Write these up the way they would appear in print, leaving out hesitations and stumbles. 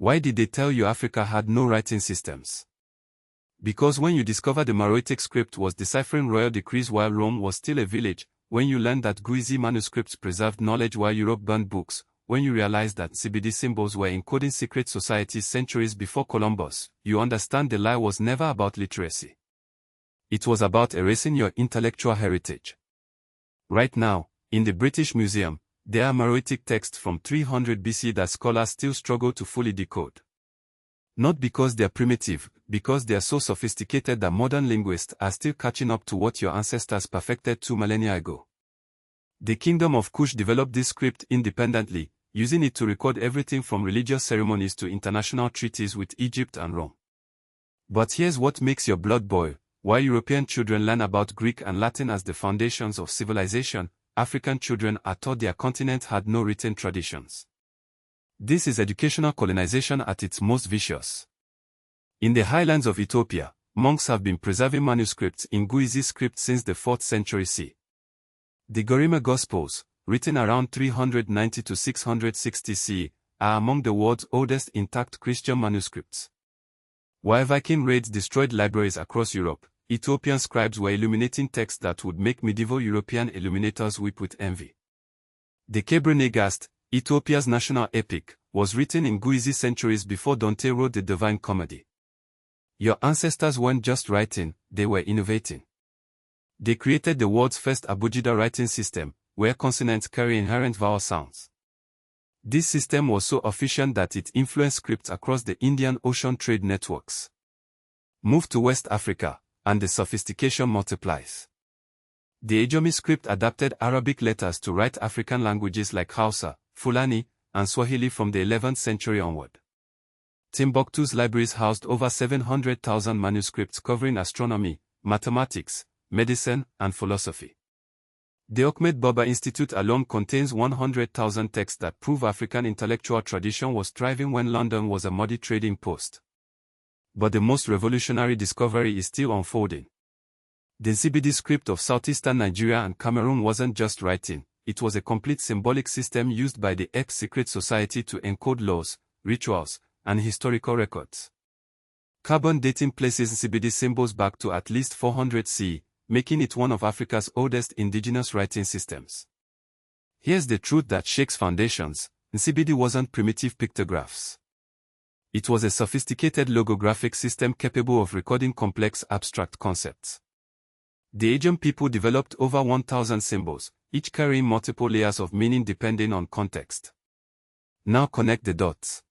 Why did they tell you Africa had no writing systems? Because when you discover the Meroitic script was deciphering royal decrees while Rome was still a village, when you learned that Guizi manuscripts preserved knowledge while Europe burned books, when you realized that Nsibidi symbols were encoding secret societies centuries before Columbus, you understand the lie was never about literacy. It was about erasing your intellectual heritage. Right now, in the British Museum, there are Meroitic texts from 300 BC that scholars still struggle to fully decode. Not because they are primitive, because they are so sophisticated that modern linguists are still catching up to what your ancestors perfected 2 millennia ago. The kingdom of Kush developed this script independently, using it to record everything from religious ceremonies to international treaties with Egypt and Rome. But here's what makes your blood boil. While European children learn about Greek and Latin as the foundations of civilization, African children are taught their continent had no written traditions. This is educational colonization at its most vicious. In the highlands of Ethiopia, monks have been preserving manuscripts in Guizi script since the 4th century CE. The Gorima Gospels, written around 390 to 660 CE, are among the world's oldest intact Christian manuscripts. While Viking raids destroyed libraries across Europe, Ethiopian scribes were illuminating texts that would make medieval European illuminators weep with envy. The Kebre Nagast, Ethiopia's national epic, was written in Guizi centuries before Dante wrote the Divine Comedy. Your ancestors weren't just writing, they were innovating. They created the world's first abugida writing system, where consonants carry inherent vowel sounds. This system was so efficient that it influenced scripts across the Indian Ocean trade networks. Move to West Africa, and the sophistication multiplies. The Ajomi script adapted Arabic letters to write African languages like Hausa, Fulani, and Swahili from the 11th century onward. Timbuktu's libraries housed over 700,000 manuscripts covering astronomy, mathematics, medicine, and philosophy. The Ahmed Baba Institute alone contains 100,000 texts that prove African intellectual tradition was thriving when London was a muddy trading post. But the most revolutionary discovery is still unfolding. The Nsibidi script of southeastern Nigeria and Cameroon wasn't just writing, it was a complete symbolic system used by the secret society to encode laws, rituals, and historical records. Carbon dating places Nsibidi symbols back to at least 400 CE, making it one of Africa's oldest indigenous writing systems. Here's the truth that shakes foundations: Nsibidi wasn't primitive pictographs. It was a sophisticated logographic system capable of recording complex abstract concepts. The Ajan people developed over 1,000 symbols, each carrying multiple layers of meaning depending on context. Now connect the dots.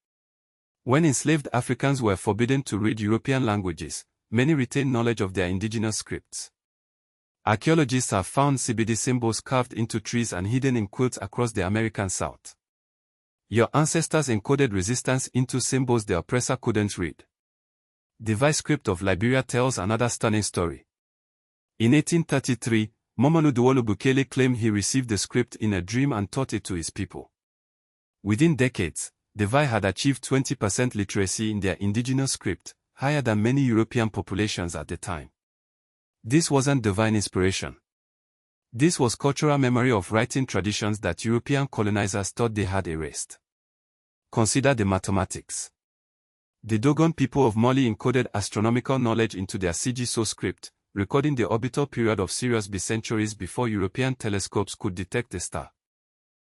When enslaved Africans were forbidden to read European languages, many retained knowledge of their indigenous scripts. Archaeologists have found Nsibidi symbols carved into trees and hidden in quilts across the American South. Your ancestors encoded resistance into symbols the oppressor couldn't read. The vice script of Liberia tells another stunning story. In 1833, Momolu Duwolu Bukele claimed he received the script in a dream and taught it to his people. Within decades, the VI had achieved 20% literacy in their indigenous script, higher than many European populations at the time. This wasn't divine inspiration. This was cultural memory of writing traditions that European colonizers thought they had erased. Consider the mathematics. The Dogon people of Mali encoded astronomical knowledge into their Sigi script, recording the orbital period of Sirius B centuries before European telescopes could detect the star.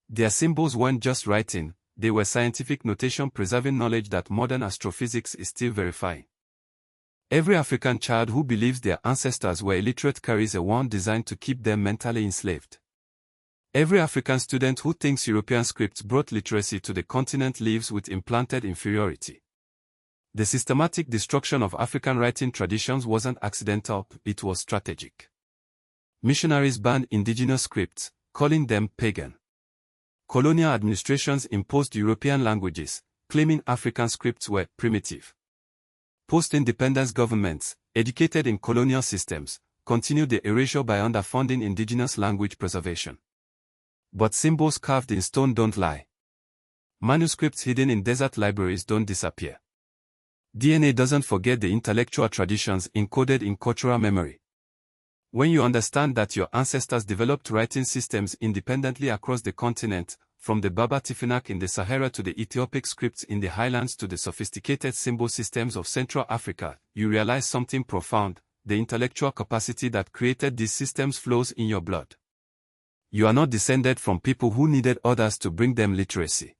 Their symbols weren't just writing, they were scientific notation preserving knowledge that modern astrophysics is still verifying. Every African child who believes their ancestors were illiterate carries a wand designed to keep them mentally enslaved. Every African student who thinks European scripts brought literacy to the continent lives with implanted inferiority. The systematic destruction of African writing traditions wasn't accidental, it was strategic. Missionaries banned indigenous scripts, calling them pagan. Colonial administrations imposed European languages, claiming African scripts were primitive. Post-independence governments, educated in colonial systems, continued the erasure by underfunding indigenous language preservation. But symbols carved in stone don't lie. Manuscripts hidden in desert libraries don't disappear. DNA doesn't forget the intellectual traditions encoded in cultural memory. When you understand that your ancestors developed writing systems independently across the continent, from the Baba Tifinagh in the Sahara to the Ethiopic scripts in the highlands to the sophisticated symbol systems of Central Africa, you realize something profound: the intellectual capacity that created these systems flows in your blood. You are not descended from people who needed others to bring them literacy.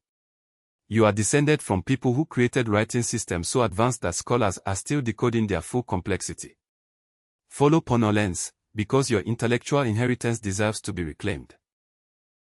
You are descended from people who created writing systems so advanced that scholars are still decoding their full complexity. Follow Ponolens, because your intellectual inheritance deserves to be reclaimed.